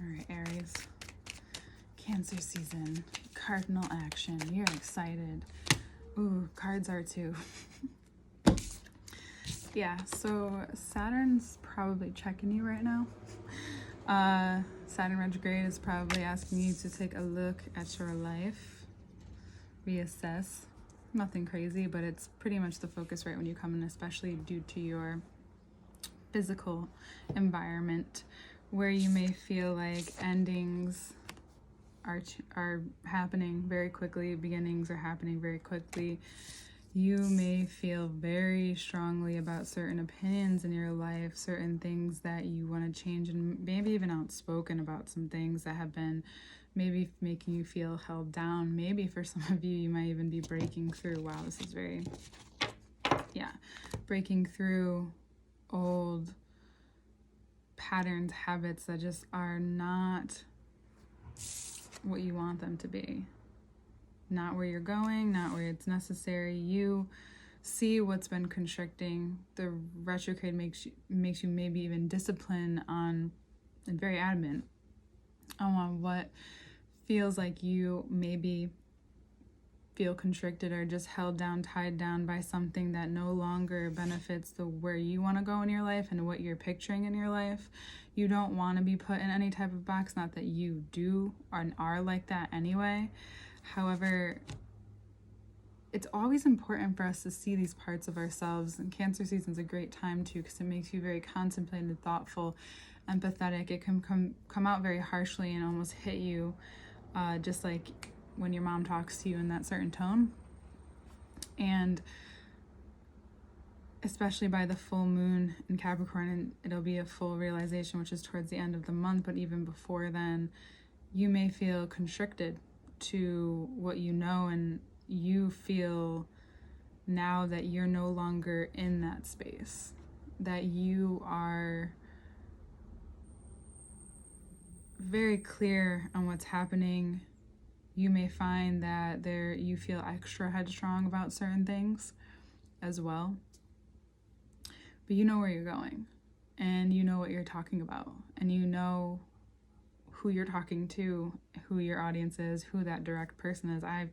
All right, Aries. Cancer season. Cardinal action. You're excited. Ooh, cards are too. Yeah, so Saturn's probably checking you right now. Saturn retrograde is probably asking you to take a look at your life, reassess. Nothing crazy, but it's pretty much the focus right when you come in, especially due to your physical environment, where you may feel like endings are happening very quickly, beginnings are happening very quickly. You may feel very strongly about certain opinions in your life, certain things that you want to change, and maybe even outspoken about some things that have been maybe making you feel held down. Maybe for some of you, you might even be breaking through. Wow, this is very, breaking through old patterns, habits that just are not what you want them to be. Not where you're going, not where it's necessary. You see what's been constricting. The retrograde makes you maybe even discipline on, and very adamant on what feels like you maybe feel constricted or just held down, tied down by something that no longer benefits the where you want to go in your life and what you're picturing in your life. You don't want to be put in any type of box, not that you do or are like that anyway. However, it's always important for us to see these parts of ourselves, and Cancer season is a great time too, because it makes you very contemplative, thoughtful, empathetic. It can come out very harshly and almost hit you, just like when your mom talks to you in that certain tone. And especially by the full moon in Capricorn, and it'll be a full realization, which is towards the end of the month, but even before then, you may feel constricted to what you know, and you feel now that you're no longer in that space, that you are very clear on what's happening. You may find that you feel extra headstrong about certain things as well, but you know where you're going, and you know what you're talking about, and you know who you're talking to, who your audience is, who that direct person is. I'm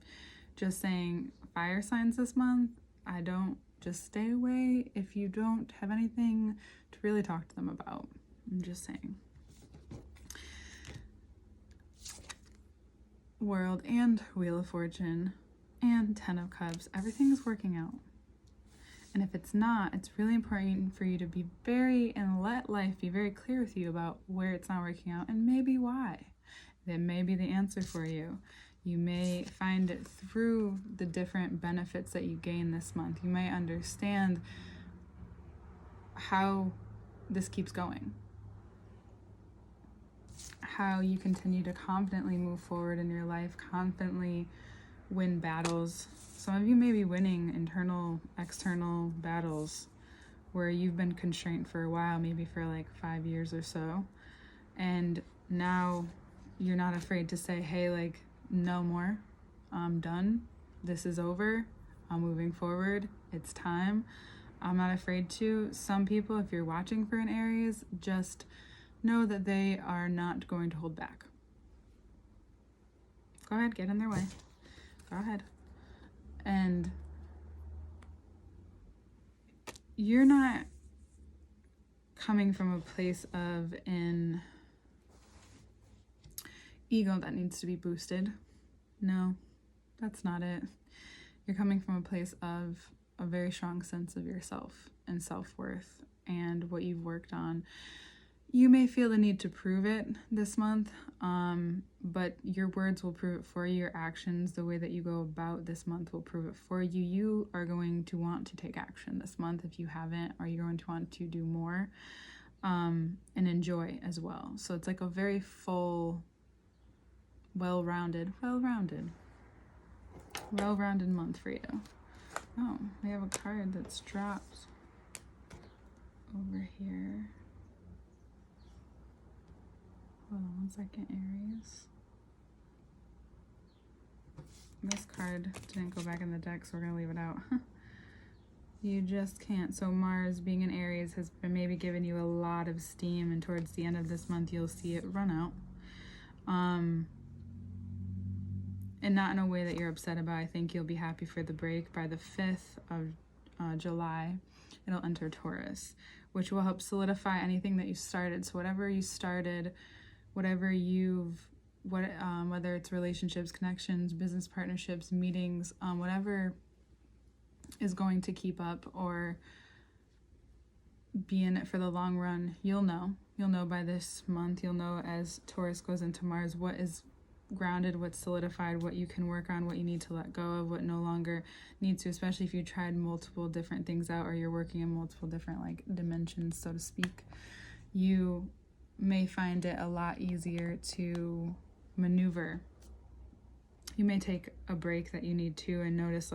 just saying, fire signs this month, I don't, just stay away if you don't have anything to really talk to them about. I'm just saying. World and Wheel of Fortune and Ten of Cups, everything is working out. And if it's not, it's really important for you to be and let life be very clear with you about where it's not working out and maybe why. That may be the answer for you. You may find it through the different benefits that you gain this month. You may understand how this keeps going, how you continue to confidently move forward in your life, confidently win battles. Some of you may be winning internal, external battles where you've been constrained for a while, maybe for like 5 years or so. And now you're not afraid to say, hey, like, no more. I'm done. This is over. I'm moving forward. It's time. I'm not afraid to. Some people, if you're watching for an Aries, just know that they are not going to hold back. Go ahead, get in their way. Go ahead. And you're not coming from a place of an ego that needs to be boosted. No, that's not it. You're coming from a place of a very strong sense of yourself and self-worth and what you've worked on. You may feel the need to prove it this month, but your words will prove it for you. Your actions, the way that you go about this month will prove it for you. You are going to want to take action this month if you haven't, or you're going to want to do more and enjoy as well. So it's like a very full, well-rounded month for you. Oh, we have a card that's dropped over here. Hold on 1 second, Aries. This card didn't go back in the deck, so we're going to leave it out. You just can't. So Mars, being in Aries, has been maybe giving you a lot of steam, and towards the end of this month, you'll see it run out. And not in a way that you're upset about. I think you'll be happy for the break. By the 5th of July, it'll enter Taurus, which will help solidify anything that you started. So whatever you started, whatever whether it's relationships, connections, business partnerships, meetings, whatever is going to keep up or be in it for the long run, you'll know by this month. You'll know as Taurus goes into Mars what is grounded, what's solidified, what you can work on, what you need to let go of, what no longer needs to, especially if you tried multiple different things out or you're working in multiple different dimensions, so to speak. You may find it a lot easier to maneuver. You may take a break that you need to and notice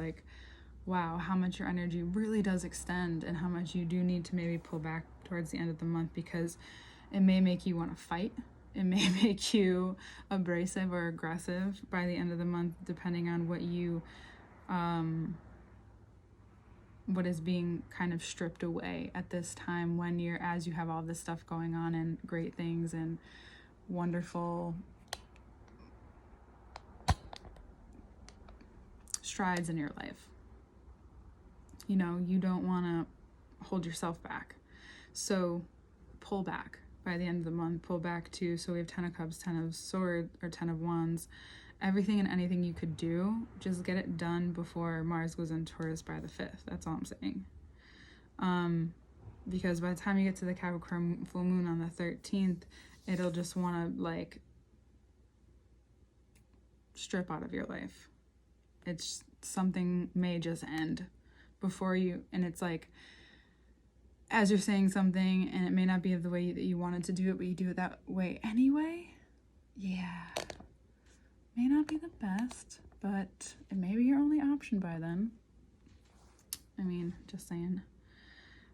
wow, how much your energy really does extend and how much you do need to maybe pull back towards the end of the month, because it may make you want to fight. It may make you abrasive or aggressive by the end of the month, depending on what is being kind of stripped away at this time as you have all this stuff going on and great things and wonderful strides in your life. You don't want to hold yourself back. So pull back by the end of the month. Pull back to, so we have 10 of Cups, 10 of Swords, or 10 of Wands. Everything and anything you could do, just get it done before Mars goes in Taurus by the 5th. That's all I'm saying. Because by the time you get to the Capricorn full moon on the 13th, it'll just want to strip out of your life. It's something may just end before you, and it's as you're saying something and it may not be the way that you wanted to do it, but you do it that way anyway. Yeah, may not be the best, but it may be your only option by then. I mean, just saying.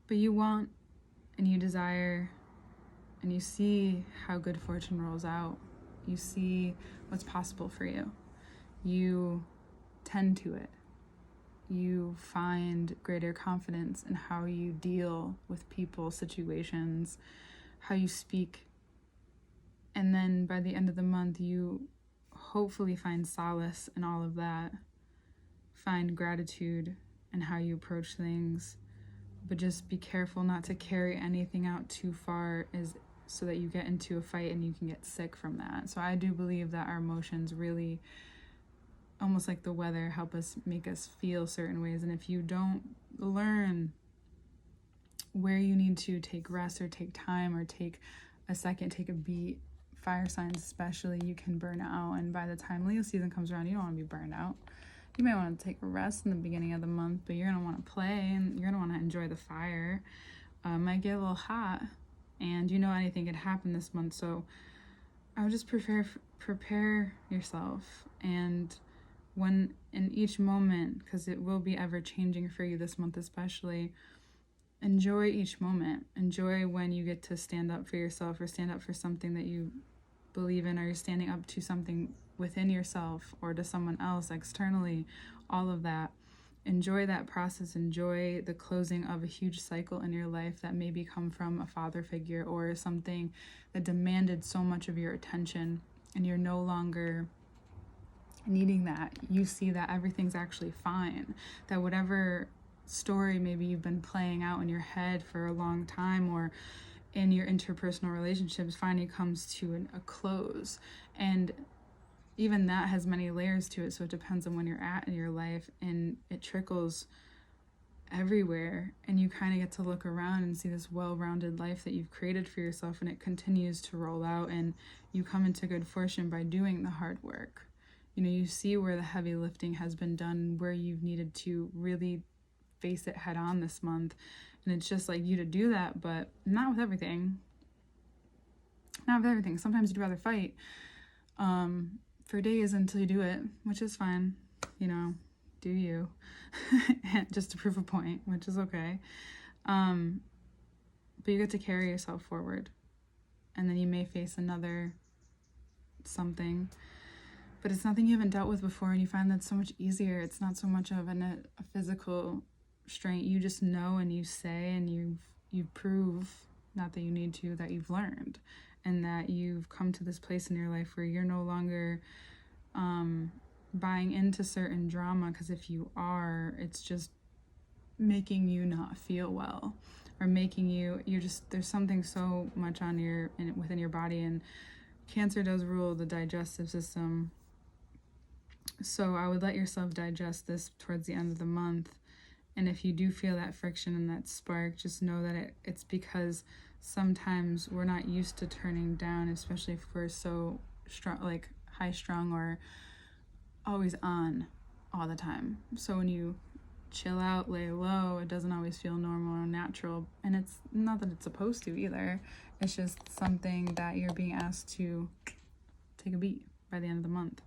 But you want and you desire and you see how good fortune rolls out. You see what's possible for you. You tend to it. You find greater confidence in how you deal with people, situations, how you speak. And then by the end of the month, you hopefully find solace in all of that. Find gratitude in how you approach things. But just be careful not to carry anything out too far, so that you get into a fight and you can get sick from that. So I do believe that our emotions really, almost like the weather, make us feel certain ways. And if you don't learn where you need to take rest or take time or take a second, take a beat, fire signs especially, you can burn out. And by the time Leo season comes around, you don't want to be burned out. You might want to take a rest in the beginning of the month, but you're going to want to play and you're going to want to enjoy the fire. Might get a little hot, and anything could happen this month. So I would just prepare yourself, and when in each moment, because it will be ever changing for you this month especially, enjoy each moment. Enjoy when you get to stand up for yourself or stand up for something that you believe in, or you're standing up to something within yourself or to someone else externally. All of that. Enjoy that process. Enjoy the closing of a huge cycle in your life that maybe come from a father figure or something that demanded so much of your attention, and you're no longer needing that. You see that everything's actually fine, that whatever story maybe you've been playing out in your head for a long time or in your interpersonal relationships finally comes to a close. And even that has many layers to it, so it depends on when you're at in your life, and it trickles everywhere, and you kind of get to look around and see this well-rounded life that you've created for yourself, and it continues to roll out, and you come into good fortune by doing the hard work. You see where the heavy lifting has been done, where you've needed to really face it head on this month. And it's just you to do that, but not with everything. Sometimes you'd rather fight for days until you do it, which is fine. Do you. Just to prove a point, which is okay. But you get to carry yourself forward. And then you may face another something, but it's nothing you haven't dealt with before, and you find that so much easier. It's not so much of a physical strength. You just know, and you say, and you prove not that you need to, that you've learned, and that you've come to this place in your life where you're no longer buying into certain drama, because if you are, it's just making you not feel well, or making you're just, there's something so much on within your body, and Cancer does rule the digestive system. So I would let yourself digest this towards the end of the month. And if you do feel that friction and that spark, just know that it's because sometimes we're not used to turning down, especially if we're so strong, like high strung or always on all the time. So when you chill out, lay low, it doesn't always feel normal or natural. And it's not that it's supposed to either. It's just something that you're being asked to take a beat by the end of the month.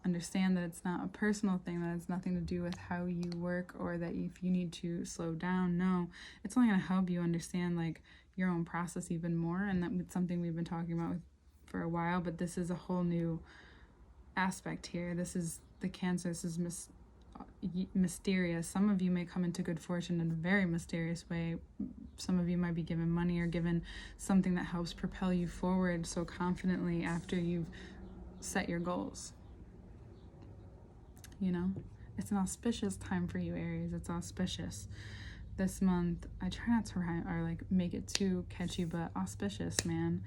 Understand that it's not a personal thing, that it's nothing to do with how you work, or that if you need to slow down. No, it's only going to help you understand like your own process even more. And that's something we've been talking about for a while, but this is a whole new aspect here. This is the Cancer. This is mysterious. Some of you may come into good fortune in a very mysterious way. Some of you might be given money or given something that helps propel you forward so confidently after you've set your goals. You know, it's an auspicious time for you, Aries. It's auspicious. This month, I try not to rhyme or like make it too catchy, but auspicious, man.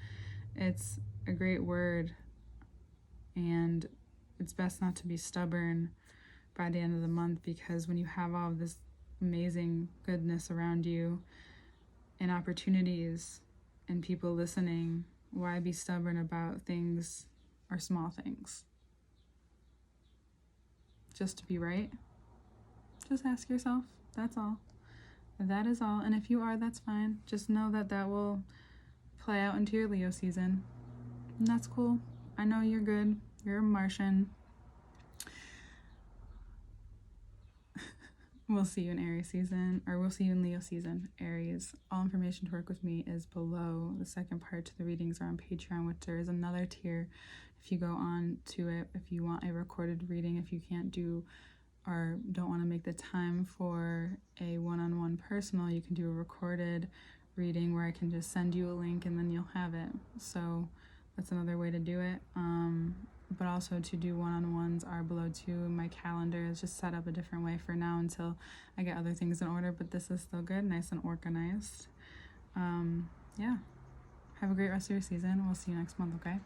It's a great word, and it's best not to be stubborn by the end of the month, because when you have all of this amazing goodness around you and opportunities and people listening, why be stubborn about things or small things? Just to be right? Just ask yourself. That's all. That is all. And if you are, that's fine. Just know that that will play out into your Leo season. And that's cool. I know you're good. You're a Martian. We'll see you in Aries season, or we'll see you in Leo season, Aries. All information to work with me is below. The second part to the readings are on Patreon, which there is another tier if you go on to it, if you want a recorded reading, if you can't do or don't want to make the time for a one-on-one personal, you can do a recorded reading where I can just send you a link and then you'll have it. So that's another way to do it. But also to do one-on-ones are below too. My calendar is just set up a different way for now until I get other things in order, but this is still good, nice and organized. Yeah. Have a great rest of your season. We'll see you next month, okay?